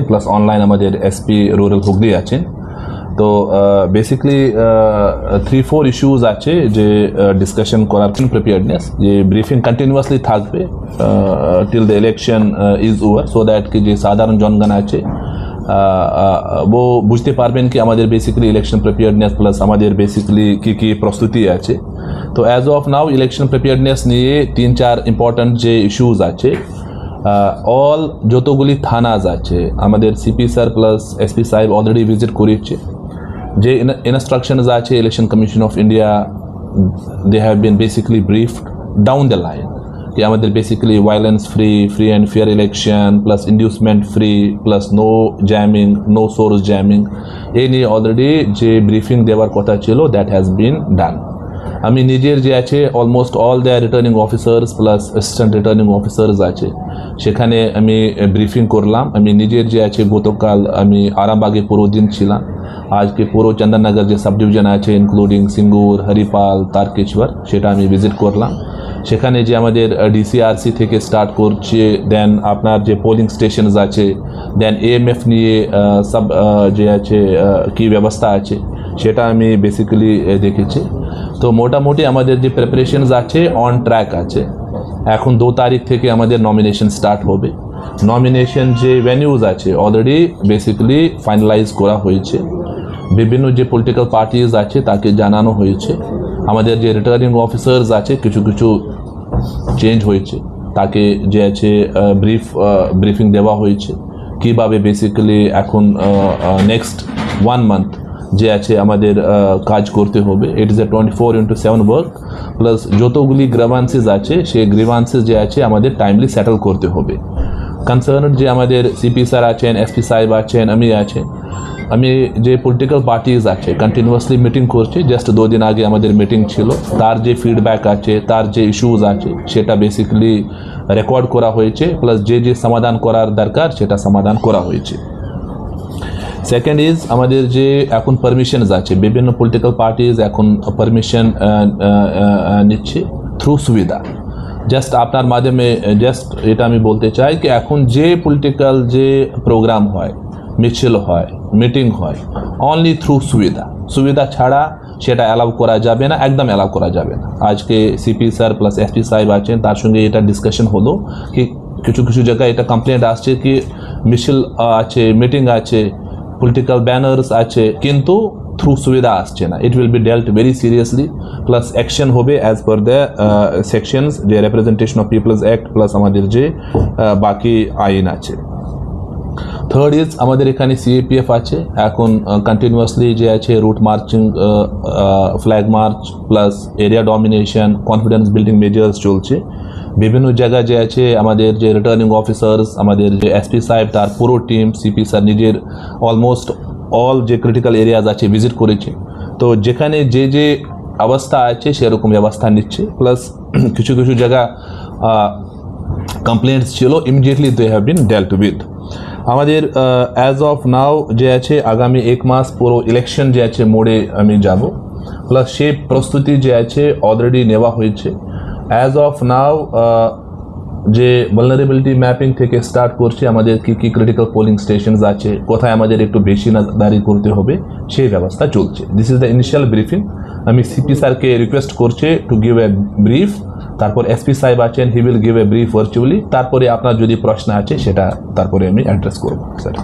Plus online আমাদের SP rural Hooghly আছেন। তো বেসিক্যালি 3-4 ইস্যুজ আছে যে ডিসকাশন করার প্রিপেয়ারনেস, যে ব্রিফিং কন্টিনিউয়াসলি থাকবে till the election is over, so that কি যে সাধারণ জনগণ আছে वो বুঝতে পারবেন কি আমাদের বেসিক্যালি ইলেকশন প্রিপেয়ারনেস প্লাস আমাদের বেসিক্যালি কি কি প্রস্তুতি আছে। তো as of now election preparedness নিয়ে 3-4 ইম্পর্ট্যান্ট যে ইস্যুজ আছে, অল যতগুলি থানাজ আছে আমাদের সিপি স্যার প্লাস এসপি সাহেব অলরেডি ভিজিট করেছে। যে ইনস্ট্রাকশনস আছে Election Commission of India, they have been basically briefed down the line कि আমাদের basically violence free and fair election plus inducement free plus no jamming, no source jamming, এই নিয়ে already যে briefing দেওয়ার কথা ছিল দ্যাট হ্যাজ বিন ডান। আমি নিজের যে আছে almost all the returning officers plus assistant returning officers আছে সেখানে আমি ব্রিফিং করলাম। আমি নিজের যে আছে গতকাল আমি আরামবাগে পুরো দিন ছিলাম, আজকে পুরো চন্দননগর যে সাব ডিভিশন আছে ইনক্লুডিং সিঙ্গুর, হরিপাল, তারকেশ্বর, সেটা আমি ভিজিট করলাম। সেখানে যে আমাদের ডিসিআরসি থেকে স্টার্ট করছে, দেন আপনার যে পোলিং স্টেশনস আছে, দেন এএমএফ নিয়ে সব যে আছে কি ব্যবস্থা আছে সেটা আমি বেসিক্যালি দেখেছি। তো মোটামুটি আমাদের যে প্রিপারেশনস আছে অন ট্র্যাক আছে। এখন 2 তারিখ থেকে আমাদের নমিনেশন স্টার্ট হবে। নমিনেশন যে ভেনিউজ আছে অলরেডি বেসিক্যালি ফাইনালাইজ করা হয়েছে। বিভিন্ন যে পলিটিক্যাল পার্টিজ আছে তাকে জানানো হয়েছে। আমাদের যে রিটার্নিং অফিসার্স আছে কিছু কিছু চেঞ্জ হয়েছে, তাকে যে আছে ব্রিফিং দেওয়া হয়েছে কীভাবে বেসিক্যালি এখন নেক্সট 1 মান্থ যে আছে আমাদের কাজ করতে হবে। It is a 24/7 work, plus যতগুলি গ্রিভান্সেস আছে সেই গ্রিভান্সেস যে আছে আমাদের টাইমলি সেটেল করতে হবে। কনসার্নড যে আমাদের সিপি স্যার আছেন, এসপি সাহেব আছেন, আমি যে পলিটিক্যাল পার্টিজ আছে কন্টিনিউয়াসলি মিটিং করছি। জাস্ট 2 দিন আগে আমাদের মিটিং ছিল, তার যে ফিডব্যাক আছে, তার যে ইস্যুজ আছে সেটা বেসিক্যালি রেকর্ড করা হয়েছে, প্লাস যে যে সমাধান করার দরকার সেটা সমাধান করা হয়েছে। সেকেন্ড ইজ আমাদের যে এখন পারমিশনস আছে, বিভিন্ন পলিটিক্যাল পার্টিজ এখন পারমিশন নিচ্ছে থ্রু সুবিধা। জাস্ট আপনার মাধ্যমে জাস্ট এটা আমি বলতে চাই কি এখন যে পলিটিক্যাল যে প্রোগ্রাম হয়, মিছিল হয়, মিটিং হয়, অনলি থ্রু সুবিধা ছাড়া সেটা অ্যালাউ করা যাবে না, একদম অ্যালাউ করা যাবে না। আজকে সিপি স্যার প্লাস এসপি সাহেব আছেন, তার সঙ্গে এটা ডিসকাশন হলো কি কিছু কিছু জায়গায় এটা কমপ্লেন্ট আসছে কি মিছিল আছে, মিটিং আছে, পলিটিক্যাল ব্যানার্স আছে, কিন্তু থ্রু সুবিধা আসছে না। It will be dealt very seriously, plus action হবে অ্যাজ পার দ্য সেকশনস, যে representation of people's act plus আমাদের যে বাকি আইন আছে। থার্ড ইজ আমাদের এখানে সিএপিএফ আছে, এখন কন্টিনিউয়াসলি যে আছে route marching, flag march plus area domination, confidence building measures চলছে। বিভিন্ন জায়গায় যে আছে আমাদের যে রিটার্নিং অফিসার্স, আমাদের যে এসপি সাহেব তার পুরো টিম, সিপি স্যার নিজের অলমোস্ট অল যে ক্রিটিক্যাল এরিয়াজ আছে ভিজিট করেছে। তো যেখানে যে যে অবস্থা আছে সেরকম ব্যবস্থা নিচ্ছে, প্লাস কিছু কিছু জায়গা কমপ্লেন্টস ছিল, immediately they have been dealt with. আমাদের অ্যাজ অফ নাও যে আছে আগামী 1 মাস পুরো ইলেকশন যে আছে মোড়ে আমি যাব, প্লাস সে প্রস্তুতি যে আছে অলরেডি নেওয়া হয়েছে। অ্যাজ অফ নাও যে ভালনারেবিলিটি ম্যাপিং থেকে স্টার্ট করছে, আমাদের কি কি ক্রিটিক্যাল পোলিং স্টেশনস আছে, কোথায় আমাদের একটু বেশি নজরদারি করতে হবে সেই ব্যবস্থা চলছে। This is the initial briefing. আমি সিপি স্যারকে রিকোয়েস্ট করছি টু গিভ এ ব্রিফ, তারপর এসপি সাহেব আছেন, he will give a brief virtually, তারপরে আপনার যদি প্রশ্ন আছে সেটা তারপরে আমি অ্যাড্রেস করব স্যার।